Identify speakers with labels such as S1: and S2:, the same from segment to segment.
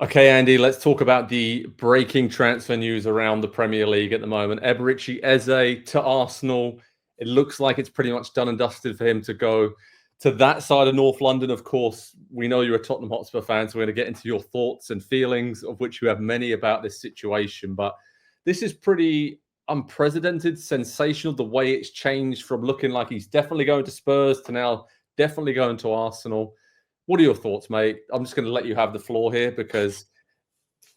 S1: Okay, Andy, let's talk about the breaking transfer news around the Premier League at the moment. Eberechi Eze to Arsenal. It looks like it's pretty much done and dusted for him to go to that side of North London. Of course, we know you're a Tottenham Hotspur fan, so we're going to get into your thoughts and feelings, of which you have many about this situation. But this is pretty unprecedented, sensational, the way it's changed from looking like he's definitely going to Spurs to now definitely going to Arsenal. What are your thoughts, mate? I'm just going to let you have the floor here because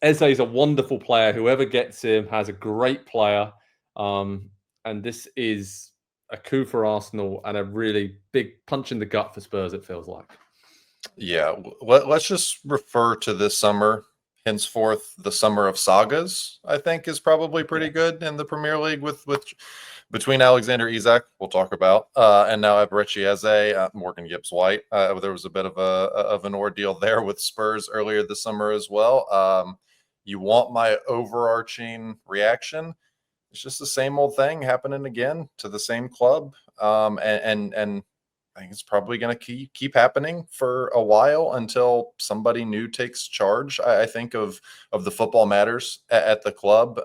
S1: Eze is a wonderful player. Whoever gets him has a great player. And this is a coup for Arsenal and a really big punch in the gut for Spurs, it feels like.
S2: Yeah, let's just refer to this summer, henceforth, the summer of sagas, I think is probably pretty good in the Premier League with between Alexander Isak, we'll talk about, and now Eberechi Eze, Morgan Gibbs-White. There was a bit of an ordeal there with Spurs earlier this summer as well. You want my overarching reaction? It's just the same old thing happening again to the same club, and I think it's probably going to keep happening for a while until somebody new takes charge. I think of the football matters at the club.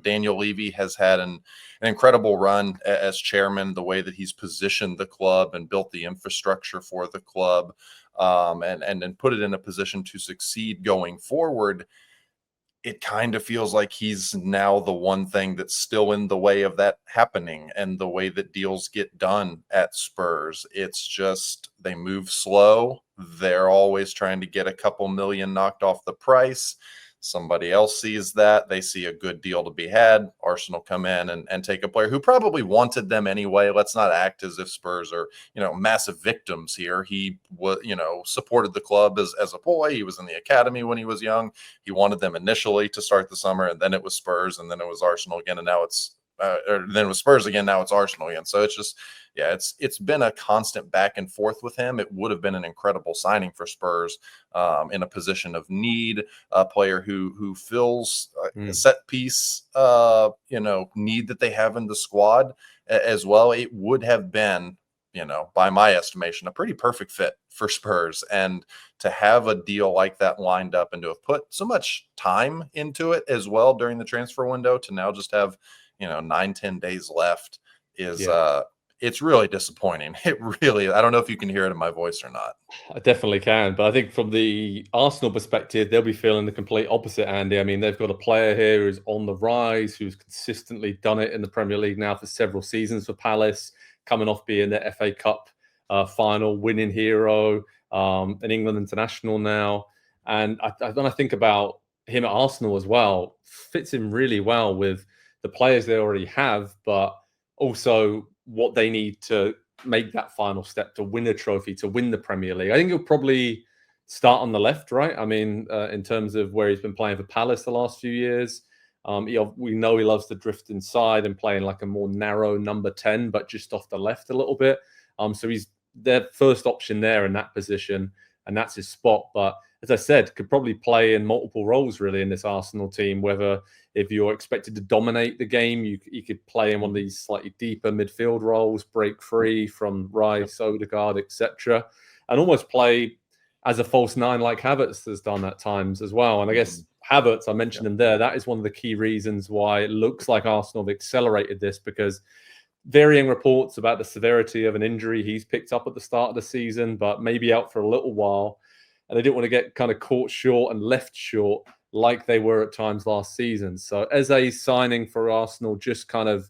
S2: Daniel Levy has had an incredible run as chairman. The way that he's positioned the club and built the infrastructure for the club, and put it in a position to succeed going forward. It kind of feels like he's now the one thing that's still in the way of that happening and the way that deals get done at Spurs. It's just they move slow. They're always trying to get a couple million knocked off the price. Somebody else sees that. They see a good deal to be had. Arsenal come in and take a player who probably wanted them anyway. Let's not act as if Spurs are, massive victims here. He was, supported the club as a boy. He was in the academy when he was young. He wanted them initially to start the summer, and then it was Spurs, and then it was Arsenal again, and now it's then it was Spurs again. Now it's Arsenal again. So it's just, it's been a constant back and forth with him. It would have been an incredible signing for Spurs in a position of need, a player who fills a set piece, need that they have in the squad as well. It would have been, by my estimation, a pretty perfect fit for Spurs. And to have a deal like that lined up and to have put so much time into it as well during the transfer window to now just have 9-10 days left is it's really disappointing. It really, I don't know if you can hear it in my voice or not.
S1: I definitely can, but I think from the Arsenal perspective, they'll be feeling the complete opposite, Andy. I mean, they've got a player here who's on the rise, who's consistently done it in the Premier League now for several seasons for Palace, coming off being the FA Cup final winning hero, an England international now. And when I think about him at Arsenal as well, fits in really well with the players they already have, but also what they need to make that final step to win a trophy, to win the Premier League. I think he'll probably start on the left, right? I mean, in terms of where he's been playing for Palace the last few years. We know he loves to drift inside and playing like a more narrow number 10, but just off the left a little bit. So he's their first option there in that position, and that's his spot. But as I said, could probably play in multiple roles really in this Arsenal team, whether if you're expected to dominate the game, you could play in one of these slightly deeper midfield roles, break free from Rice, Odegaard, etc., and almost play as a false nine like Havertz has done at times as well. And I guess Havertz, I mentioned him there, that is one of the key reasons why it looks like Arsenal have accelerated this, because varying reports about the severity of an injury he's picked up at the start of the season, but maybe out for a little while. And they didn't want to get kind of caught short and left short like they were at times last season. So Eze's signing for Arsenal just kind of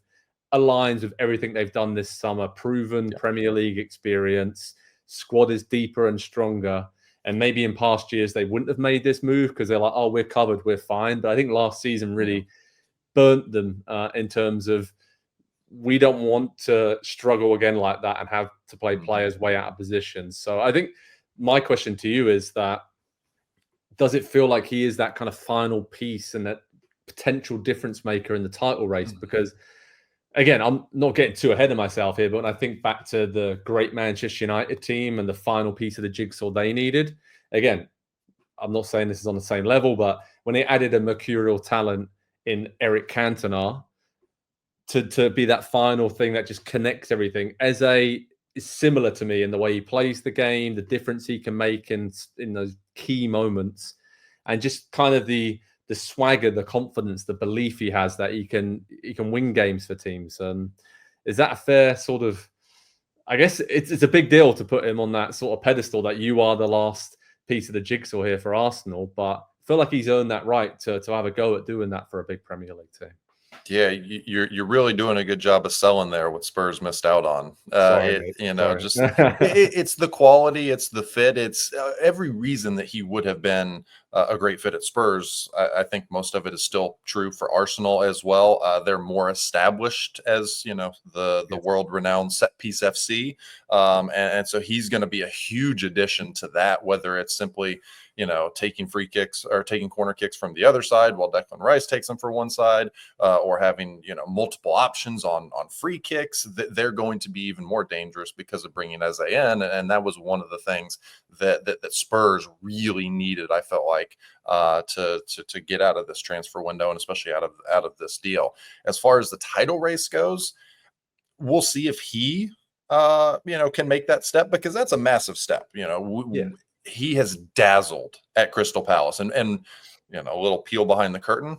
S1: aligns with everything they've done this summer. Proven Premier League experience. Squad is deeper and stronger. And maybe in past years they wouldn't have made this move because they're like, oh, we're covered, we're fine. But I think last season really burnt them in terms of we don't want to struggle again like that and have to play players way out of position. So I think my question to you is that, does it feel like he is that kind of final piece and that potential difference maker in the title race? Because, again, I'm not getting too ahead of myself here, but when I think back to the great Manchester United team and the final piece of the jigsaw they needed, again, I'm not saying this is on the same level, but when they added a mercurial talent in Eric Cantona to be that final thing that just connects everything, Eze is similar to me in the way he plays the game, the difference he can make in those key moments. and just kind of the swagger, the confidence, the belief he has that he can win games for teams. Is that a fair sort of? I guess it's a big deal to put him on that sort of pedestal that you are the last piece of the jigsaw here for Arsenal, but I feel like he's earned that right to have a go at doing that for a big Premier League team.
S2: Yeah, you're really doing a good job of selling there what Spurs missed out on.
S1: Sorry,
S2: It's the quality, it's the fit, it's every reason that he would have been a great fit at Spurs. I think most of it is still true for Arsenal as well. They're more established as the world-renowned set piece FC, and so he's going to be a huge addition to that. Whether it's simply taking free kicks or taking corner kicks from the other side while Declan Rice takes them for one side, or having multiple options on free kicks, they're going to be even more dangerous because of bringing Eze in, and that was one of the things that Spurs really needed. I felt like to get out of this transfer window, and especially out of this deal. As far as the title race goes, we'll see if he can make that step, because that's a massive step. He has dazzled at Crystal Palace, and a little peel behind the curtain.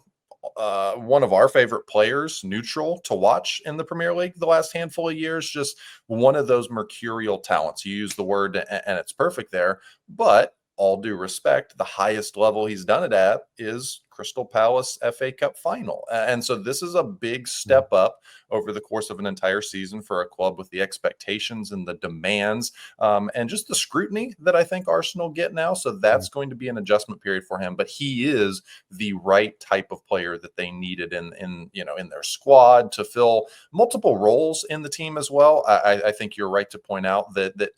S2: One of our favorite players, neutral, to watch in the Premier League the last handful of years. Just one of those mercurial talents. You use the word, and it's perfect there. But all due respect, the highest level he's done it at is Crystal Palace FA Cup final. And so this is a big step up over the course of an entire season for a club with the expectations and the demands, and just the scrutiny that I think Arsenal get now. So that's going to be an adjustment period for him. But he is the right type of player that they needed in their squad to fill multiple roles in the team as well. I think you're right to point out that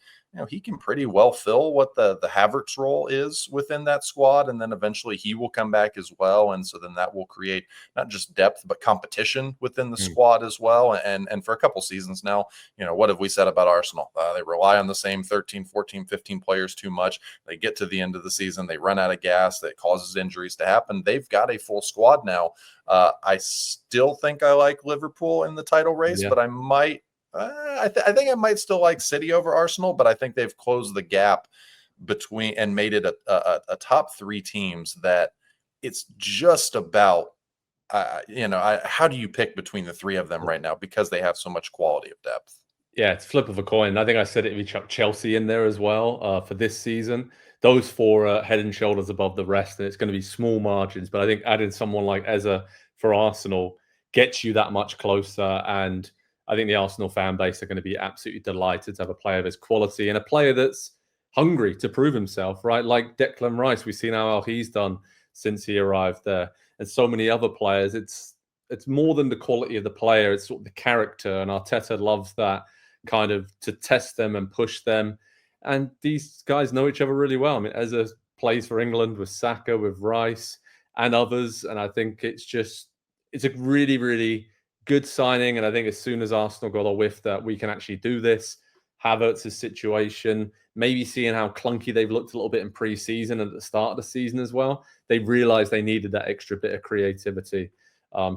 S2: he can pretty well fill what the Havertz role is within that squad, and then eventually he will come back as well. And so then that will create not just depth, but competition within the squad as well. And for a couple seasons now, what have we said about Arsenal? They rely on the same 13, 14, 15 players too much. They get to the end of the season, they run out of gas, that causes injuries to happen. They've got a full squad now. I still think I like Liverpool in the title race, but I might I think I might still like City over Arsenal, but I think they've closed the gap between and made it a top three teams that it's just about, how do you pick between the three of them right now, because they have so much quality of depth?
S1: Yeah, it's flip of a coin. I think I said it if you chuck Chelsea in there as well for this season. Those four are head and shoulders above the rest, and it's going to be small margins. But I think adding someone like Eze for Arsenal gets you that much closer, and I think the Arsenal fan base are going to be absolutely delighted to have a player of his quality and a player that's hungry to prove himself, right? Like Declan Rice, we've seen how well he's done since he arrived there, and so many other players. It's more than the quality of the player; it's sort of the character, and Arteta loves that kind of to test them and push them. And these guys know each other really well. I mean, Eze plays for England with Saka, with Rice, and others, and I think it's a really, really good signing. And I think as soon as Arsenal got a whiff that we can actually do this, Havertz's situation, maybe seeing how clunky they've looked a little bit in pre-season and at the start of the season as well, they realized they needed that extra bit of creativity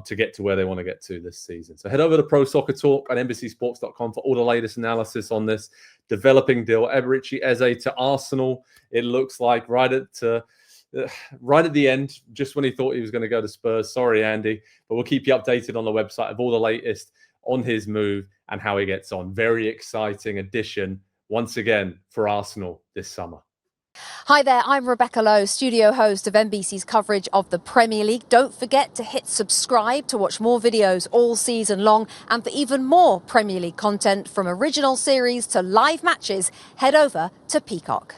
S1: to get to where they want to get to this season. So head over to Pro Soccer Talk at NBCSports.com for all the latest analysis on this developing deal. Eberechi Eze to Arsenal. It looks like right at the end, just when he thought he was going to go to Spurs. Sorry, Andy, but we'll keep you updated on the website of all the latest on his move and how he gets on. Very exciting addition once again for Arsenal this summer.
S3: Hi there, I'm Rebecca Lowe, studio host of NBC's coverage of the Premier League. Don't forget to hit subscribe to watch more videos all season long, and for even more Premier League content, from original series to live matches, head over to Peacock.